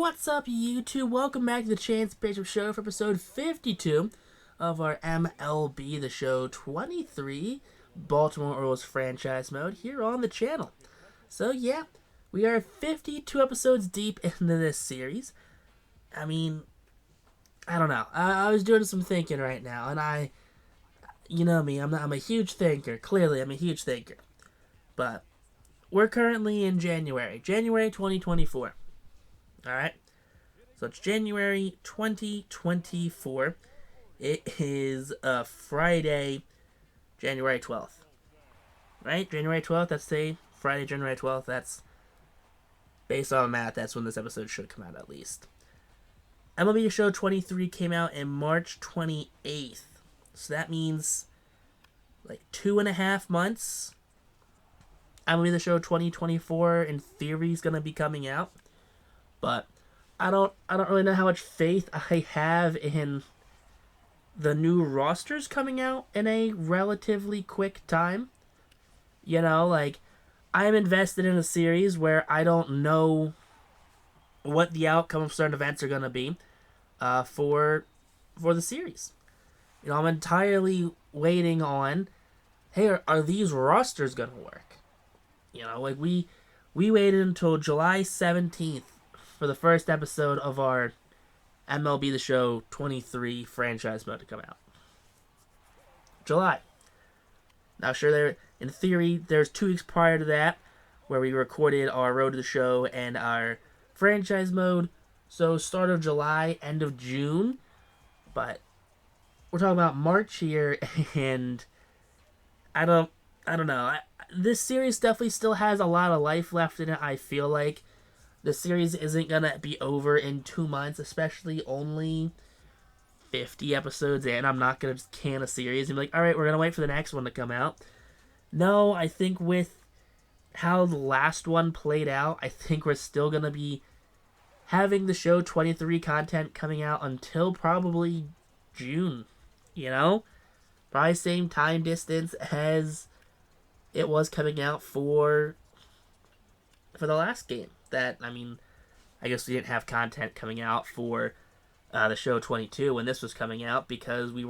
What's up, YouTube? Welcome back to the Chance Pitcher Show for episode 52 of our MLB The Show 23 Baltimore Orioles franchise mode here on the channel. So yeah, we are 52 episodes deep into this series. I mean, I don't know. I was doing some thinking right now, and you know me, I'm a huge thinker. Clearly, I'm a huge thinker. But we're currently in January 2024. Alright, so it's January 2024. It is Friday, January 12th. Right? January 12th, that's today. Friday, January 12th, that's, based on math, that's when this episode should come out at least. MLB The Show 23 came out in March 28th. So that means, like, 2.5 months. MLB The Show 2024, in theory, is going to be coming out. But I don't really know how much faith I have in the new rosters coming out in a relatively quick time. You know, like, I'm invested in a series where I don't know what the outcome of certain events are going to be for the series. You know, I'm entirely waiting on, hey, are these rosters going to work? You know, like, we waited until July 17th for the first episode of our MLB The Show 23 franchise mode to come out. July. Now, sure, in theory, there's 2 weeks prior to that where we recorded our Road to the Show and our franchise mode. So, start of July, end of June. But we're talking about March here, and I don't know. This series definitely still has a lot of life left in it, I feel like. The series isn't going to be over in 2 months, especially only 50 episodes in. I'm not going to just can a series and be like, alright, we're going to wait for the next one to come out. No, I think with how the last one played out, I think we're still going to be having the show 23 content coming out until probably June. You know? Probably same time distance as it was coming out for the last game. That, I mean, I guess we didn't have content coming out for the show 22 when this was coming out because we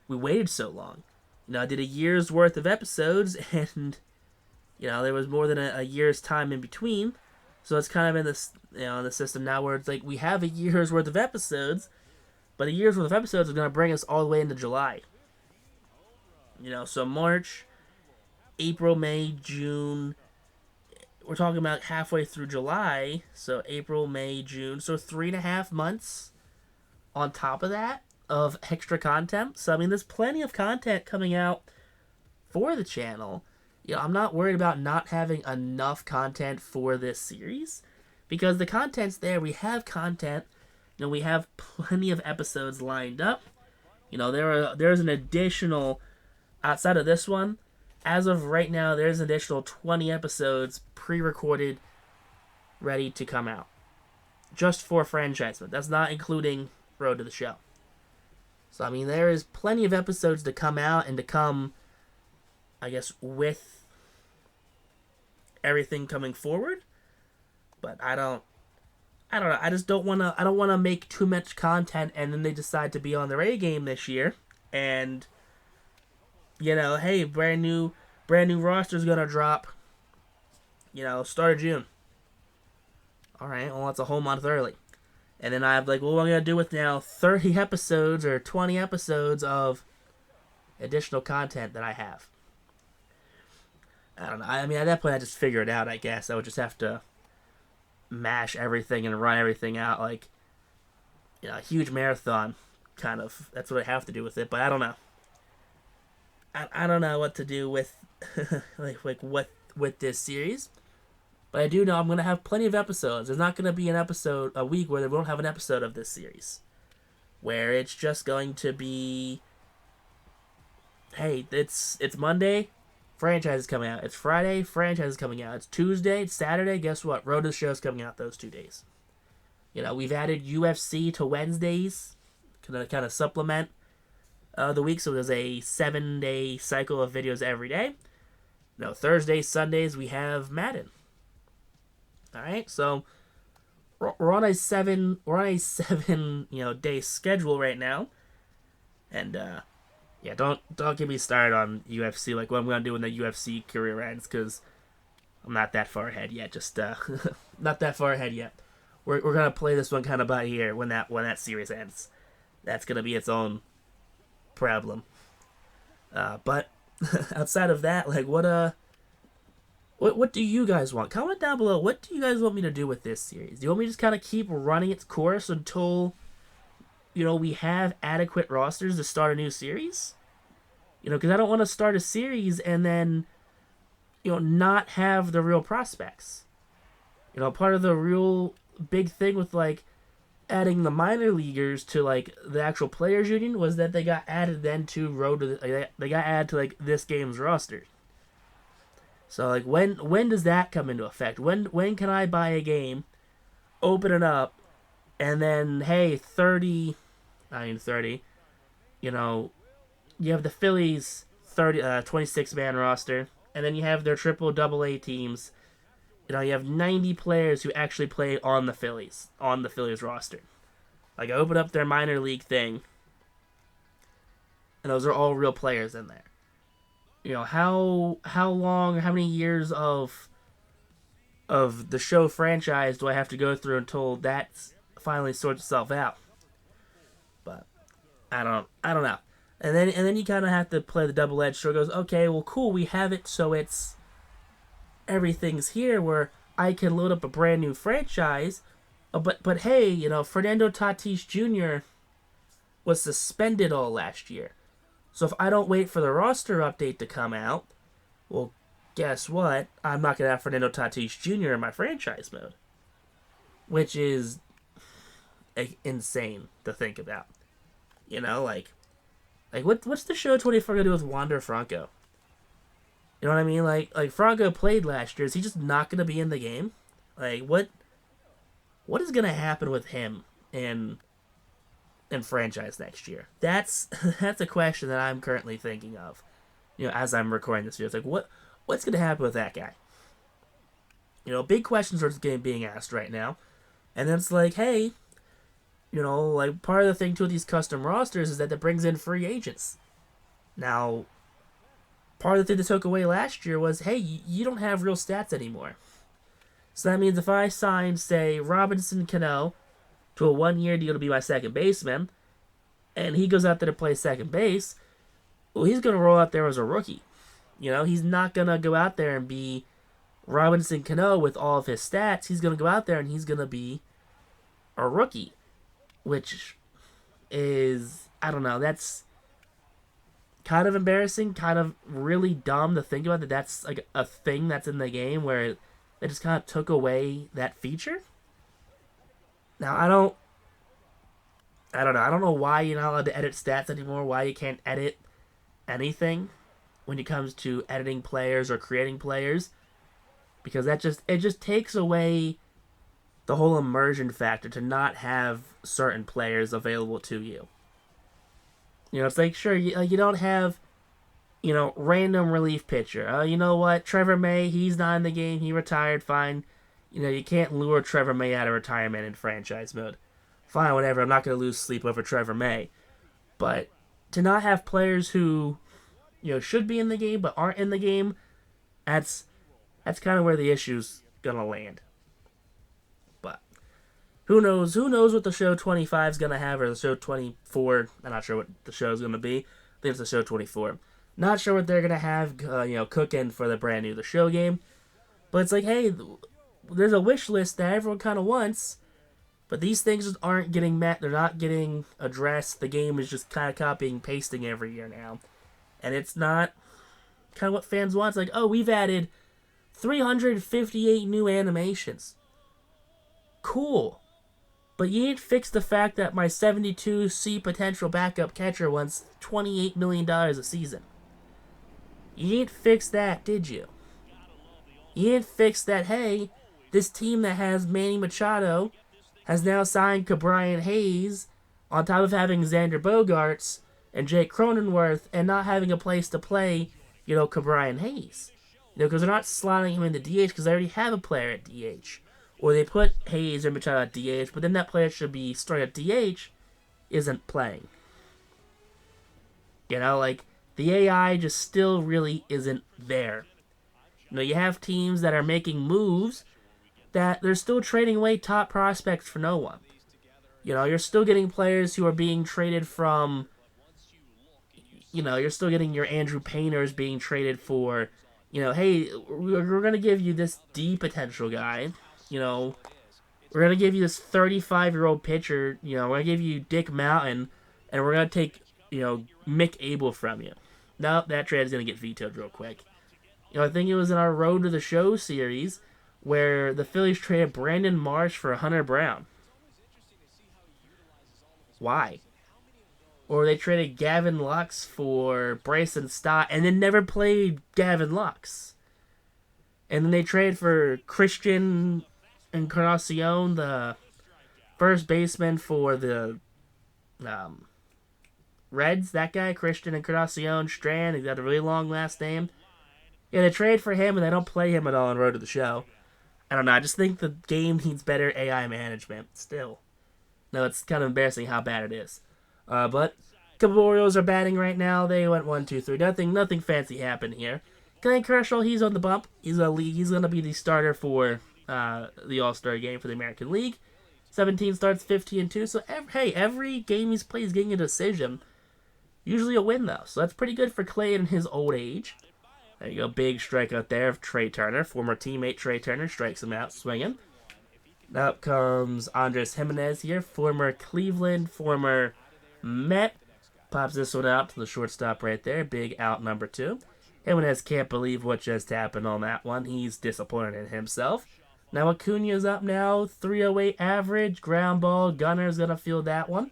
waited so long. You know, I did a year's worth of episodes, and you know there was more than a year's time in between. So it's kind of in this, you know, in the system now where it's like we have a year's worth of episodes, but a year's worth of episodes is going to bring us all the way into July. You know, so March, April, May, June. We're talking about halfway through July, so April, May, June, so 3.5 months on top of that of extra content. So, I mean, there's plenty of content coming out for the channel. You know, I'm not worried about not having enough content for this series because the content's there. We have content. You know, we have plenty of episodes lined up. You know, there's an additional, outside of this one, as of right now, there's an additional 20 episodes pre-recorded, ready to come out. Just for franchise mode. That's not including Road to the Show. So, I mean, there is plenty of episodes to come out and to come, I guess, with everything coming forward. But I don't know. I just don't want to make too much content and then they decide to be on their A game this year. And, you know, hey, brand new roster's gonna drop, you know, start of June. Alright, well, that's a whole month early. And then I'm like, well, what am I gonna do with now 30 episodes or 20 episodes of additional content that I have? I don't know. I mean, at that point, I just figure it out, I guess. I would just have to mash everything and run everything out like, you know, a huge marathon, kind of. That's what I have to do with it, but I don't know. I don't know what to do with with this series, but I do know I'm gonna have plenty of episodes. There's not gonna be an episode a week where we don't have an episode of this series, where it's just going to be, hey, it's Monday, franchise is coming out. It's Friday, franchise is coming out. It's Tuesday, it's Saturday. Guess what? Road to the Show is coming out those 2 days. You know, we've added UFC to Wednesdays, kind of supplement the week, so there's a 7-day cycle of videos every day. No, Thursdays, Sundays, we have Madden. Alright, so we're on a seven day schedule right now, and yeah, don't get me started on UFC, like what I'm gonna do when the UFC career ends, because I'm not that far ahead yet. Just not that far ahead yet. We're gonna play this one kind of by ear when that series ends. That's gonna be its own problem. But outside of that, like what do you guys want? Comment down below. What do you guys want me to do with this series? Do you want me to just kind of keep running its course until we have adequate rosters to start a new series? Because I don't want to start a series and then not have the real prospects. Part of the real big thing with like adding the minor leaguers to like the actual players union was that they got added then to they got added to like this game's roster. So like when does that come into effect? When can I buy a game, open it up, and then hey 30, you have the Phillies 26-man roster, and then you have their triple double A teams. You have 90 players who actually play on the Phillies roster. Like, I open up their minor league thing, and those are all real players in there. How long, how many years of the show franchise do I have to go through until that finally sorts itself out? But I don't know. And then you kind of have to play the double-edged sword. Goes, okay, well, cool, we have it, so it's everything's here where I can load up a brand new franchise, but hey, Fernando Tatis Jr. was suspended all last year. So if I don't wait for the roster update to come out, well, guess what? I'm not going to have Fernando Tatis Jr. in my franchise mode. Which is insane to think about. What's the show 24 going to do with Wander Franco? You know what I mean? Like Franco played last year. Is he just not going to be in the game? Like, what is going to happen with him in franchise next year? That's a question that I'm currently thinking of. As I'm recording this video, it's like what's going to happen with that guy? Big questions are being asked right now, and then it's like, hey, like part of the thing too with these custom rosters is that brings in free agents. Now, part of the thing they took away last year was, hey, you don't have real stats anymore. So that means if I sign, say, Robinson Cano to a 1-year deal to be my second baseman, and he goes out there to play second base, well, he's going to roll out there as a rookie. He's not going to go out there and be Robinson Cano with all of his stats. He's going to go out there and he's going to be a rookie, which is, I don't know, that's kind of embarrassing, kind of really dumb to think about that that's like a thing that's in the game where they just kind of took away that feature. Now, I don't know. I don't know why you're not allowed to edit stats anymore, why you can't edit anything when it comes to editing players or creating players, because it just takes away the whole immersion factor to not have certain players available to you. It's like, sure, you don't have, random relief pitcher. You know what? Trevor May, he's not in the game. He retired, fine. You can't lure Trevor May out of retirement in franchise mode. Fine, whatever. I'm not going to lose sleep over Trevor May. But to not have players who, should be in the game but aren't in the game, that's kind of where the issue's going to land. But who knows? Who knows what the show 25 is going to have, or the show 24. I'm not sure what the show's going to be. I think it's the show 24. Not sure what they're going to have, cooking for the brand new The Show game. But it's like, hey, there's a wish list that everyone kind of wants, but these things just aren't getting met. They're not getting addressed. The game is just kind of copying and pasting every year now. And it's not kind of what fans want. It's like, oh, we've added 358 new animations. Cool. But you ain't fixed the fact that my 72C potential backup catcher wants $28 million a season. You ain't fixed that, did you? You ain't fixed that, hey, this team that has Manny Machado has now signed Ke'Bryan Hayes on top of having Xander Bogaerts and Jake Cronenworth and not having a place to play, Ke'Bryan Hayes. Because they're not slotting him into DH because they already have a player at DH. or they put Hayes or Machado at DH, but then that player should be starting at DH isn't playing. You know, like, the AI just still really isn't there. You know, you have teams that are making moves that they're still trading away top prospects for no one. You know, you're still getting players who are being traded from, you know, you're still getting your Andrew Painters being traded for, you know, hey, we're going to give you this D potential guy. You know, we're going to give you this 35-year-old pitcher. You know, we're going to give you Dick Mountain, and we're going to take, you know, Mick Abel from you. Nope, that trade is going to get vetoed real quick. You know, I think it was in our Road to the Show series where the Phillies traded Brandon Marsh for Hunter Brown. Why? Or they traded Gavin Lux for Bryson Stott and then never played Gavin Lux. And then they traded for Christian Encarnacion, the first baseman for the Reds. That guy, Christian Encarnacion Strand, he's got a really long last name. Yeah, they trade for him and they don't play him at all on Road to the Show. I don't know, I just think the game needs better AI management still. No, it's kind of embarrassing how bad it is. But a couple of Orioles are batting right now. They went 1-2-3. Nothing fancy happened here. Clayton Kershaw, he's on the bump. He's going to be the starter for the All-Star game for the American League. 17 starts, 50-2. So every game he's played is getting a decision. Usually a win though. So that's pretty good for Clay in his old age. There you go, big strikeout there of Trey Turner. Former teammate Trey Turner strikes him out, swinging. Now up comes Andres Jimenez here, former Cleveland, former Met. Pops this one out to the shortstop right there. Big out number 2. Jimenez can't believe what just happened on that one. He's disappointed in himself. Now Acuna's up now, 308 average, ground ball. Gunner's going to field that one.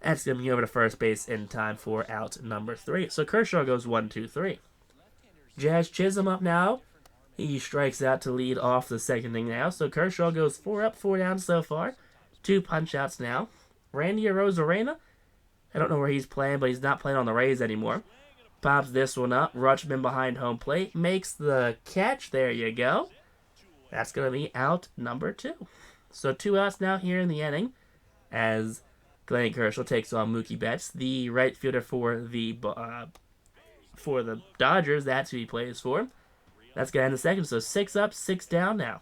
That's going to be over to first base in time for out number 3. So Kershaw goes 1-2-3. Jazz Chisholm up now. He strikes out to lead off the second inning now. So Kershaw goes 4 up, 4 down so far. 2 punch-outs now. Randy Arozarena, I don't know where he's playing, but he's not playing on the Rays anymore. Pops this one up. Rutschman behind home plate. Makes the catch. There you go. That's going to be out number 2. So 2 outs now here in the inning as Clayton Kershaw takes on Mookie Betts, the right fielder for the Dodgers. That's who he plays for. That's going to end the second. So 6 up, 6 down now.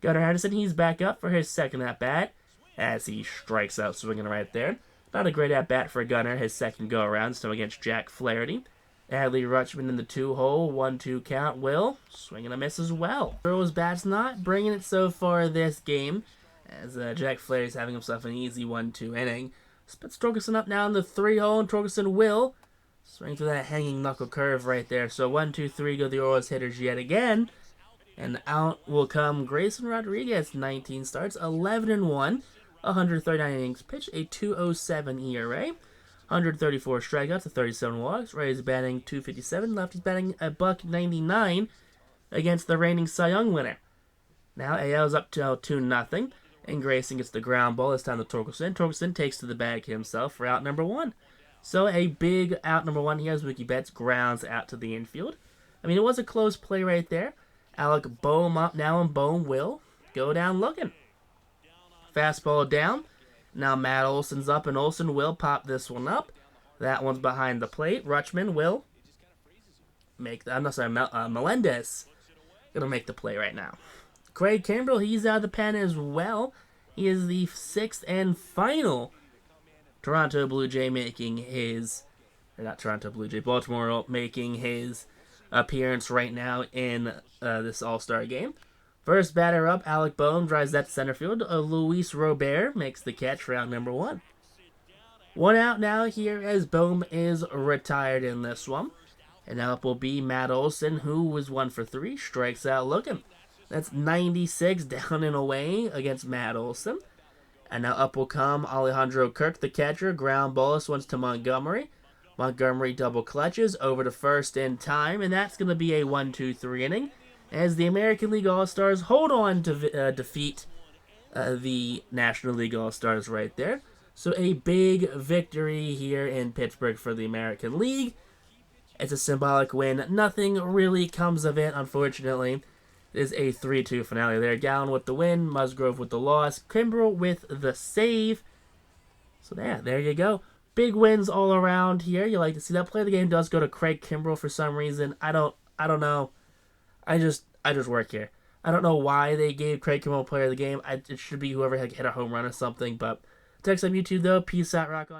Gunnar Henderson, he's back up for his second at-bat as he strikes out swinging right there. Not a great at-bat for Gunnar, his second go-around, so against Jack Flaherty. Adley Rutschman in the 2-hole, 1-2 count. Will, swing and a miss as well. Earl's bat's not bringing it so far this game, as Jack Flaherty's having himself an easy 1-2 inning. Spits Torkelson up now in the 3-hole, and Torkelson will swing through that hanging knuckle curve right there. So 1-2-3 go the Orioles hitters yet again. And out will come Grayson Rodriguez, 19 starts, 11-1, 139 innings pitched, a 2.07 ERA, 134 strikeouts, a 37 walks. Rays batting .257, lefties batting a $1.99 against the reigning Cy Young winner. Now AL's up to 2-0, and Grayson gets the ground ball. This time to Torkelson. Torkelson takes to the bag himself for out number 1. So a big out number 1 here as Mookie Betts grounds out to the infield. I mean, it was a close play right there. Alec Boehm up now, and Boehm will go down looking. Fastball down. Now Matt Olson's up, and Olson will pop this one up. That one's behind the plate. Rutschman will make the... Melendez gonna make the play right now. Craig Kimbrel, he's out of the pen as well. He is the 6th and final Toronto Blue Jay making his... Not Toronto Blue Jay, Baltimore making his appearance right now in this All-Star game. First batter up, Alec Boehm drives that to center field. Luis Robert makes the catch for out number 1. 1 out now here as Boehm is retired in this one. And now up will be Matt Olson, who was 1 for 3, strikes out looking. That's 96 down and away against Matt Olson. And now up will come Alejandro Kirk, the catcher. Ground ball, this one's to Montgomery. Montgomery double clutches over to first in time, and that's going to be a 1-2-3 inning as the American League All-Stars hold on to defeat the National League All-Stars right there. So a big victory here in Pittsburgh for the American League. It's a symbolic win. Nothing really comes of it, unfortunately. is a 3-2 finale there. Gallen with the win, Musgrove with the loss, Kimbrel with the save. So yeah, there you go. Big wins all around here. You like to see that. Play of the game does go to Craig Kimbrel for some reason. I don't know. I just work here. I don't know why they gave Craig Kimbrel player of the game. It should be whoever had hit a home run or something. But text on YouTube though. Peace out, rock on.